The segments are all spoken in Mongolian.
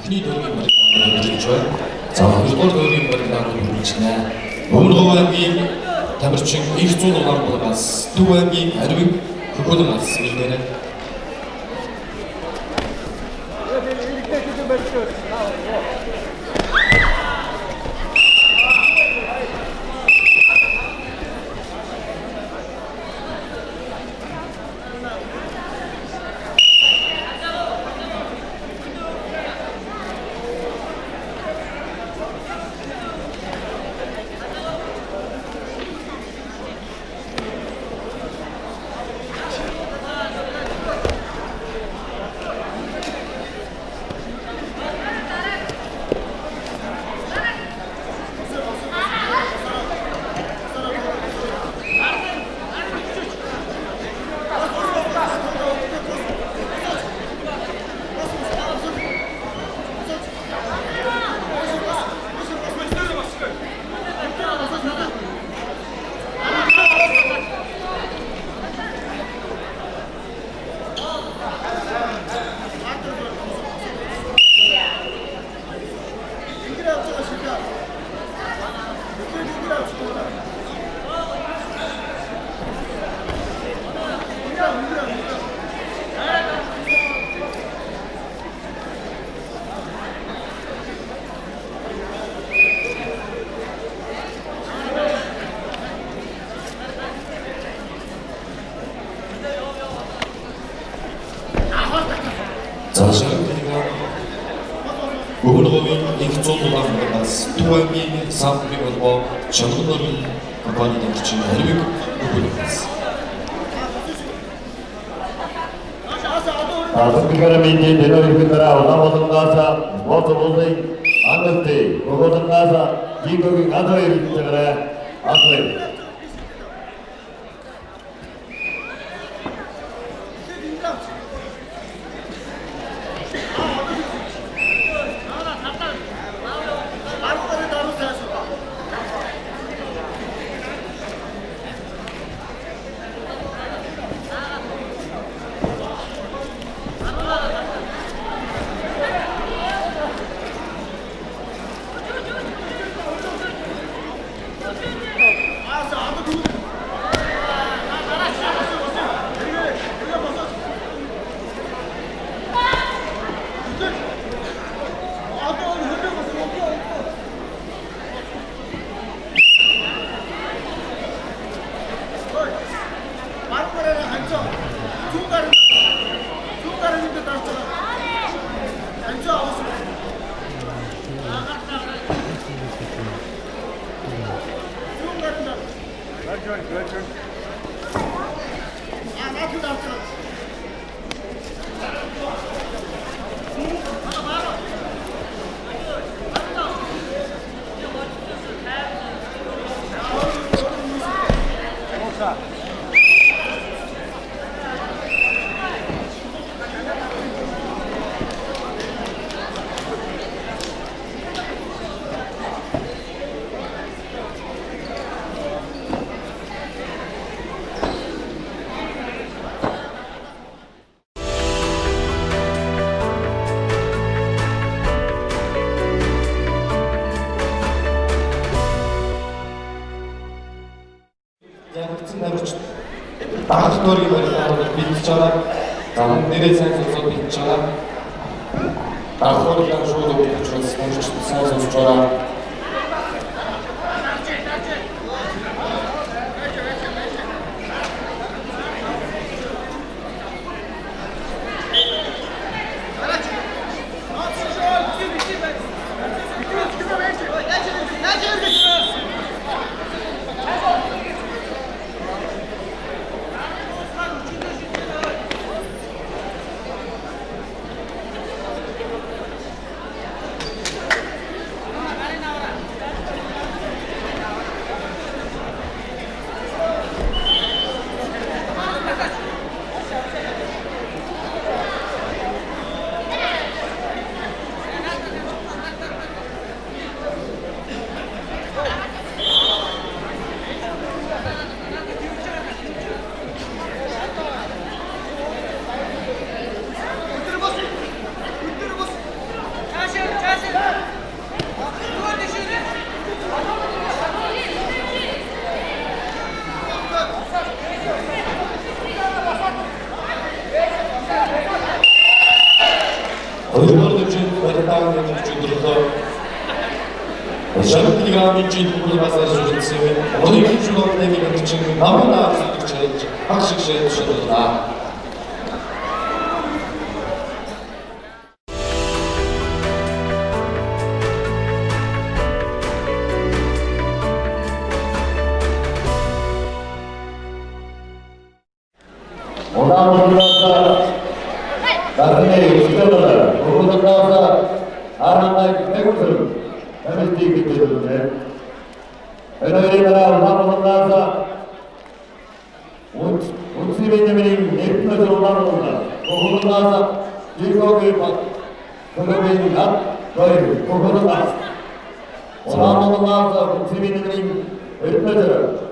эхний дөрвийн барилгаанд хэрэгжиж байна. За хоёрдугаар дөрвийн барилгаанд хэрэгжинэ. Өмнөг аймгийн тамирчин их зүүн Улаанбаатараас Төв аймгийн Аривыг Хөхөлн алс мэлнэрэ. Өмнөговийн их зүүн Улаанбаатараас Төв аймгийн Самбын холбоо Чонгонорын компанийн тамирчин Аривыг Хөхөлн алс. Асуукараминди дэнорихэтраа Улаанбаатараас спортболын ангалтэй Хөхөлнээс Жигогийн адаа ирэлтээрээ ахлаа. Даах дөрвийн барилгаанд бэлдэж байгаа. За нэрээ сайн сонсоод бэлдэж байгаа. Давхар шууд өгч сайн сонсож байгаа. 100g인 주인공으로 마사지해주셨으면 오늘 김준호 대미가 지금 너무나 박식시해 주셨다. 오나무라사 나중에 육전을 보고는 나와서 아랑나의 백우를 해밀 수 있기 때문에 에너지가 오나무는 나와서 운치민님이 내편에서 오나무는다 보고는 나와서 일곡을 그룹인 너희 보고는 나와서 오나무는 나와서 운치민님이 내편에서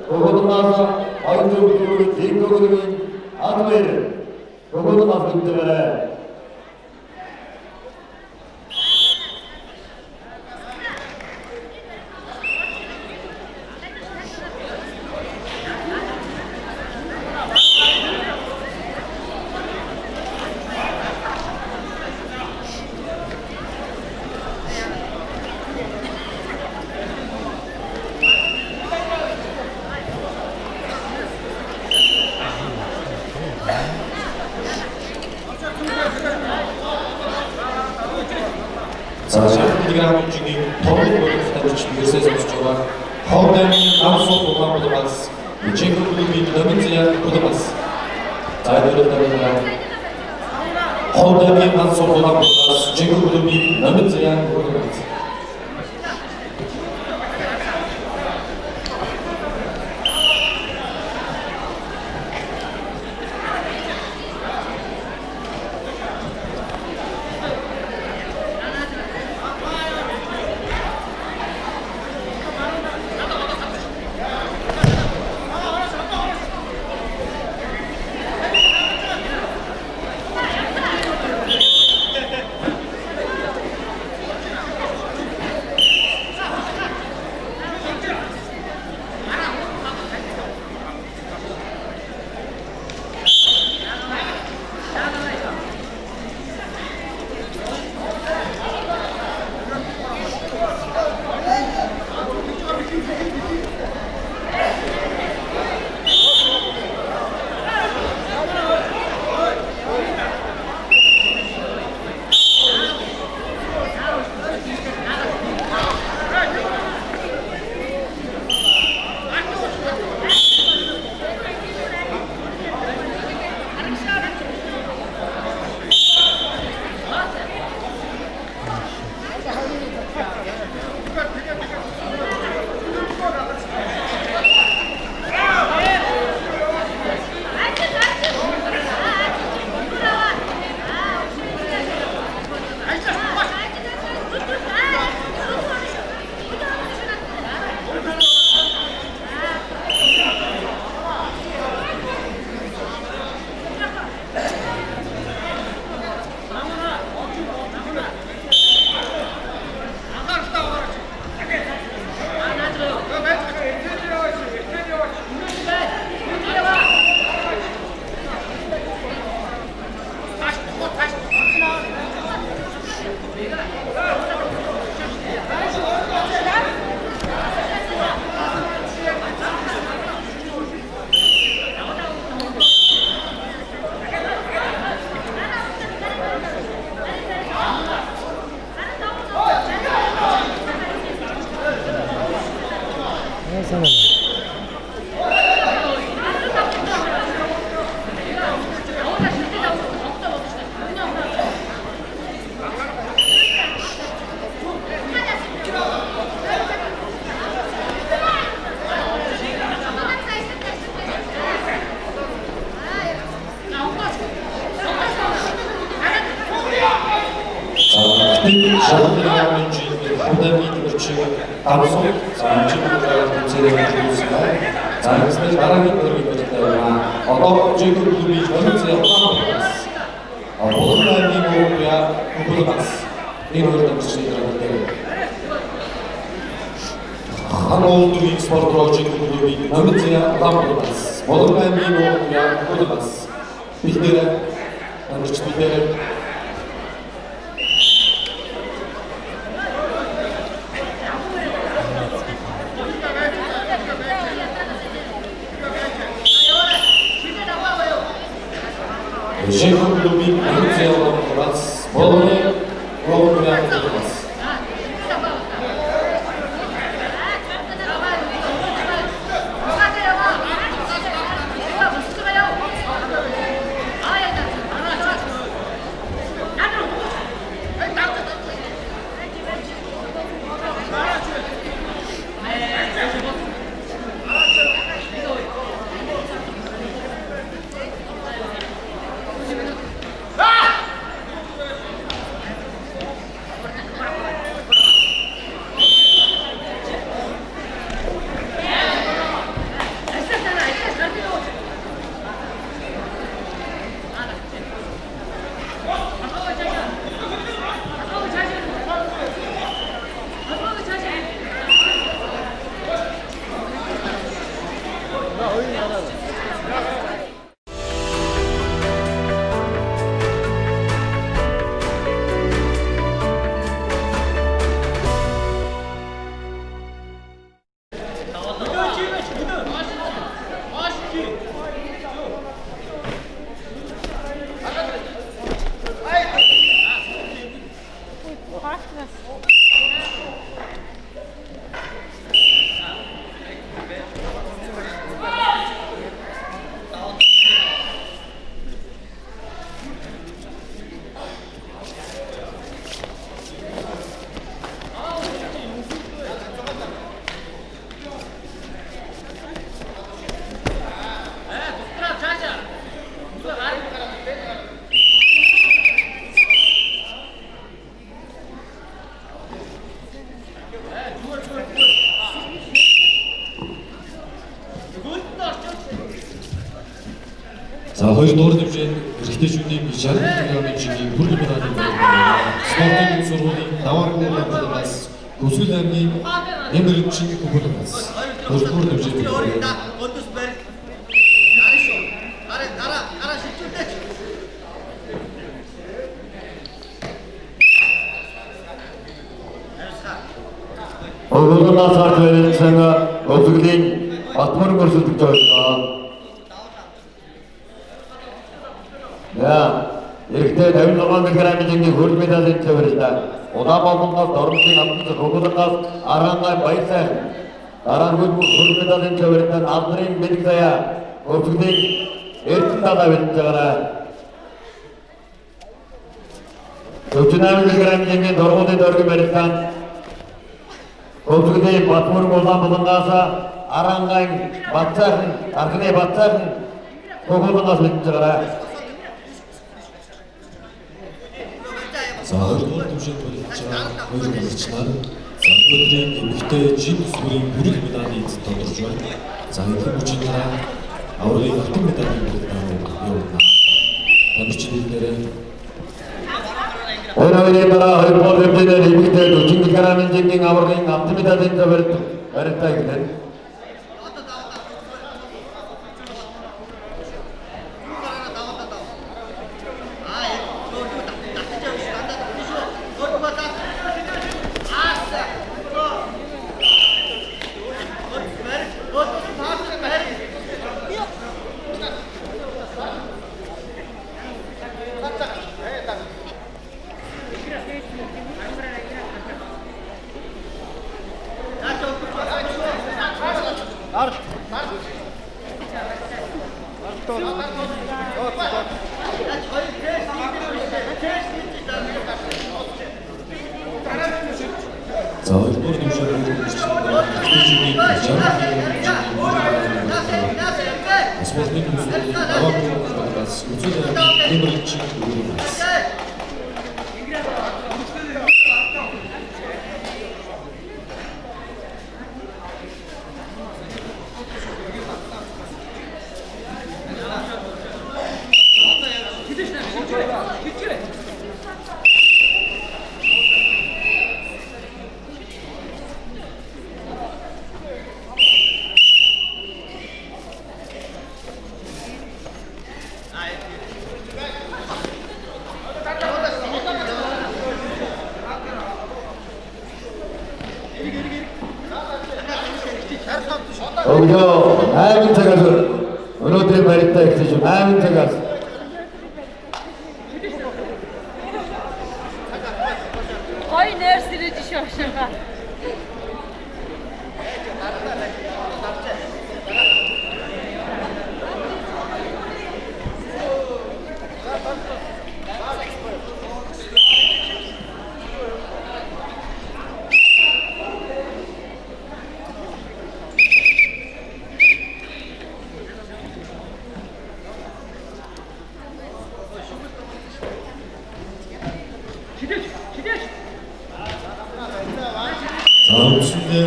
보고는 나와서 아이들 그룹이 일곡을 아토에를 그것도 말씀드려요. 자, 지금 중에 더블 스타트 유세 선수와 허대미 남소 보강 보도마스 제국 그룹이 너민지야 보도마스 잘 들었다니까 허대미 남소 보강 보도마스 제국 그룹이 너민지야 보도마스 시작하는 주인공 호담이 그렇지 방송 지금부터 진행해 주고 있습니다. 자, 그래서 말하기 어려운 것들이나 어떤 주인공 그룹이 현재 어떤 모든 날이 뭐야 구분하스 이런 것들 쓰시는데 한국 익스포트로 주인공 그룹이 현재 어떤 모든 날이 뭐야 구분하스 비대를 그렇지 비대를 Жеков клуб이 Грузияға бас болуы оңынан тұрмас. За хоёрдугаар хэмжээнд эрэгтэйчүүдийн 60 кг жигийн бүрэн медалийн зорилгоор спортын сургуулийн даваагүй хамтлагаас Көсгөл аймгийн Нэмэрчин хөвөлмөс дөрөвдүгээр хэмжээнд Оголоос ард барилсан Көсгөлийн Батмөр мөрсөлдөж байна. Эрэгтэй 56 кг жингийн хөрөл медалийн цэвэрлэлтэй Улаанбаатараас Дорнотын хамтлагаас Хөгөлгөөс Арангай Баясай дараагийн хөрөл медалийн цэвэрлэлтэй алдрын бэлэг заяа Көсгөлийн Эрдэнэтаа бэлдэж байгаа. 48 кг жингийн дөрвөлний дөргөн барилсан Көсгөлийн Батмөр Улаанбаатараас Арангай Бацаахан Архны Бацаахан Хөгөлгөөс бэлдэж байгаа. За хоёрдугаар хэмжээнд боловч хоёр баригчнаар за өнөөдрийн эмэгтэй жин сүрийн бүрэн медалийн эзэн тодорч байна. За энэ хүчин дараа аврагын алтан медалийн бүрэлдэхүүн явуулна. Тамирчидээрээ Өнөөдрийн дараа хоёрдугаар хэмжээнд эмэгтэй 40 кг жингийн аврагын алтан медалийн барилтаа гэнэ. за хоёрдугаар хэмжээнд эрэгтэйчүүдийн 60 спортын сүрийн даваагүй хамтлагаас Көсгөл аймгийн Нэмэрчин хөвөлмөс Өнөөдөр цагаас өнөөдөр баригдаа ихтэй 8 цагаас үндсэндээ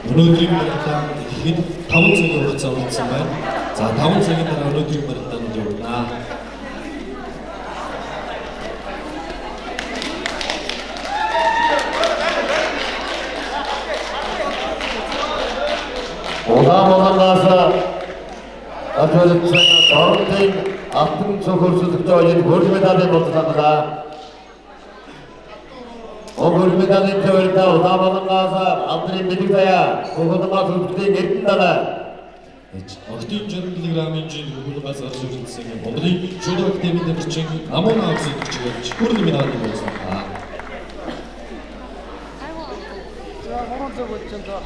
өнөөдрийн маратон хэд 5 цагийн хугацаа үлдсэн байна. За 5 цагийн дараа өнөөдрийн маратонд явна. Удаанаас атолцсон дордын алтан цогцолтой энэ хөрөл медалийн бодлоо. Хөрөл медалийн төвөртөө удаанаас алдрын бэлгдая хөгөлмас үлдэхийг эрдэнэ. Октын 60 кг-ийн жин хөлгөөс гарч ирсэн Монголын шүдэ академид бичиг намун авсан гэж хөрөл медалийн болсон. 제가 오른쪽 있잖아.